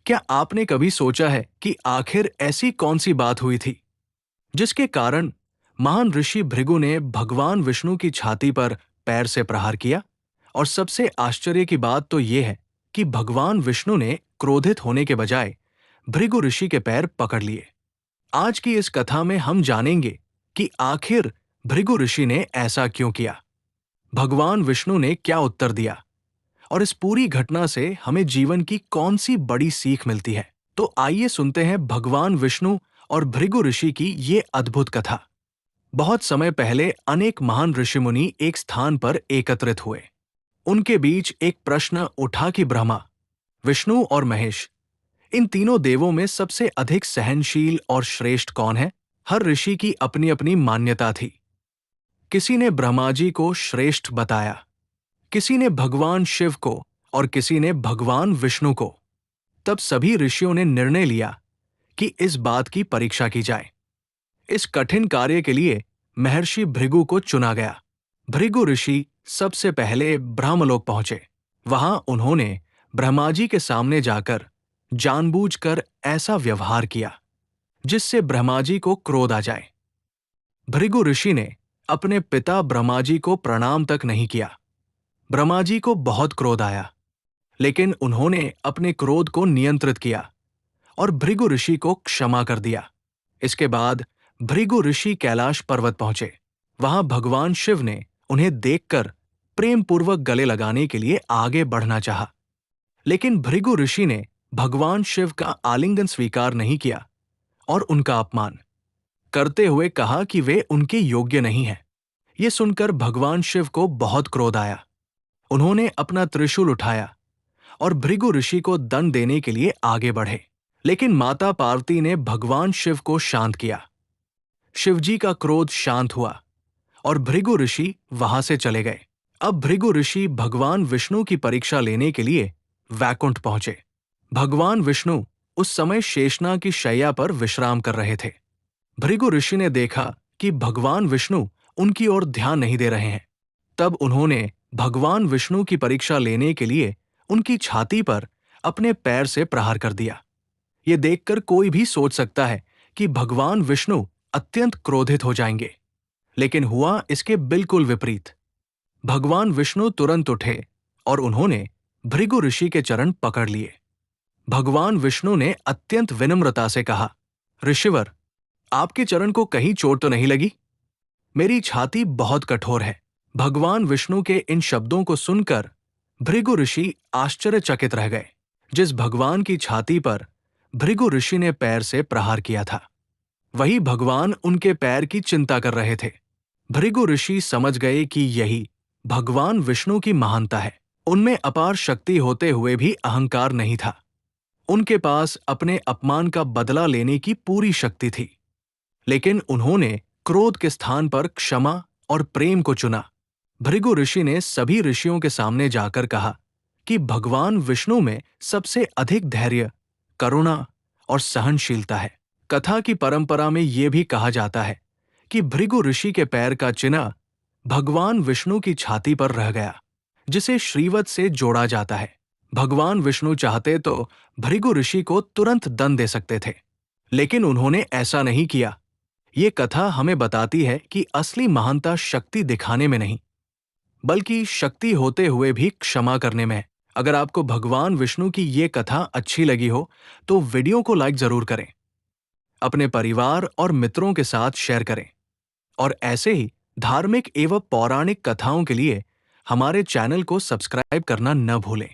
क्या आपने कभी सोचा है कि आखिर ऐसी कौन सी बात हुई थी जिसके कारण महान ऋषि भृगु ने भगवान विष्णु की छाती पर पैर से प्रहार किया? और सबसे आश्चर्य की बात तो यह है कि भगवान विष्णु ने क्रोधित होने के बजाय भृगु ऋषि के पैर पकड़ लिए। आज की इस कथा में हम जानेंगे कि आखिर भृगु ऋषि ने ऐसा क्यों किया, भगवान विष्णु ने क्या उत्तर दिया, और इस पूरी घटना से हमें जीवन की कौन सी बड़ी सीख मिलती है। तो आइए सुनते हैं भगवान विष्णु और भृगु ऋषि की ये अद्भुत कथा। बहुत समय पहले अनेक महान ऋषि मुनि एक स्थान पर एकत्रित हुए। उनके बीच एक प्रश्न उठा कि ब्रह्मा, विष्णु और महेश, इन तीनों देवों में सबसे अधिक सहनशील और श्रेष्ठ कौन है? हर ऋषि की अपनी अपनी मान्यता थी। किसी ने ब्रह्मा जी को श्रेष्ठ बताया, किसी ने भगवान शिव को और किसी ने भगवान विष्णु को। तब सभी ऋषियों ने निर्णय लिया कि इस बात की परीक्षा की जाए। इस कठिन कार्य के लिए महर्षि भृगु को चुना गया। भृगु ऋषि सबसे पहले ब्रह्मलोक पहुंचे। वहां उन्होंने ब्रह्मा जी के सामने जाकर जानबूझकर ऐसा व्यवहार किया जिससे ब्रह्मा जी को क्रोध आ जाए। भृगु ऋषि ने अपने पिता ब्रह्मा जी को प्रणाम तक नहीं किया। ब्रह्मा जी को बहुत क्रोध आया, लेकिन उन्होंने अपने क्रोध को नियंत्रित किया और भृगु ऋषि को क्षमा कर दिया। इसके बाद भृगु ऋषि कैलाश पर्वत पहुंचे। वहां भगवान शिव ने उन्हें देखकर प्रेम पूर्वक गले लगाने के लिए आगे बढ़ना चाहा, लेकिन भृगु ऋषि ने भगवान शिव का आलिंगन स्वीकार नहीं किया और उनका अपमान करते हुए कहा कि वे उनके योग्य नहीं हैं। ये सुनकर भगवान शिव को बहुत क्रोध आया। उन्होंने अपना त्रिशूल उठाया और भृगु ऋषि को दंड देने के लिए आगे बढ़े, लेकिन माता पार्वती ने भगवान शिव को शांत किया। शिवजी का क्रोध शांत हुआ और भृगु ऋषि वहां से चले गए। अब भृगु ऋषि भगवान विष्णु की परीक्षा लेने के लिए वैकुंठ पहुंचे। भगवान विष्णु उस समय शेषनाग की शैया पर विश्राम कर रहे थे। भृगु ऋषि ने देखा कि भगवान विष्णु उनकी ओर ध्यान नहीं दे रहे हैं। तब उन्होंने भगवान विष्णु की परीक्षा लेने के लिए उनकी छाती पर अपने पैर से प्रहार कर दिया। ये देखकर कोई भी सोच सकता है कि भगवान विष्णु अत्यंत क्रोधित हो जाएंगे, लेकिन हुआ इसके बिल्कुल विपरीत। भगवान विष्णु तुरंत उठे और उन्होंने भृगु ऋषि के चरण पकड़ लिए। भगवान विष्णु ने अत्यंत विनम्रता से कहा, ऋषिवर, आपके चरण को कहीं चोट तो नहीं लगी? मेरी छाती बहुत कठोर है। भगवान विष्णु के इन शब्दों को सुनकर भृगु ऋषि आश्चर्यचकित रह गए। जिस भगवान की छाती पर भृगु ऋषि ने पैर से प्रहार किया था, वही भगवान उनके पैर की चिंता कर रहे थे। भृगु ऋषि समझ गए कि यही भगवान विष्णु की महानता है। उनमें अपार शक्ति होते हुए भी अहंकार नहीं था। उनके पास अपने अपमान का बदला लेने की पूरी शक्ति थी, लेकिन उन्होंने क्रोध के स्थान पर क्षमा और प्रेम को चुना। भृगु ऋषि ने सभी ऋषियों के सामने जाकर कहा कि भगवान विष्णु में सबसे अधिक धैर्य, करुणा और सहनशीलता है। कथा की परंपरा में यह भी कहा जाता है कि भृगु ऋषि के पैर का चिन्ह भगवान विष्णु की छाती पर रह गया, जिसे श्रीवत से जोड़ा जाता है। भगवान विष्णु चाहते तो भृगु ऋषि को तुरंत दंड दे सकते थे, लेकिन उन्होंने ऐसा नहीं किया। ये कथा हमें बताती है कि असली महानता शक्ति दिखाने में नहीं, बल्कि शक्ति होते हुए भी क्षमा करने में है। अगर आपको भगवान विष्णु की ये कथा अच्छी लगी हो तो वीडियो को लाइक जरूर करें, अपने परिवार और मित्रों के साथ शेयर करें, और ऐसे ही धार्मिक एवं पौराणिक कथाओं के लिए हमारे चैनल को सब्सक्राइब करना न भूलें।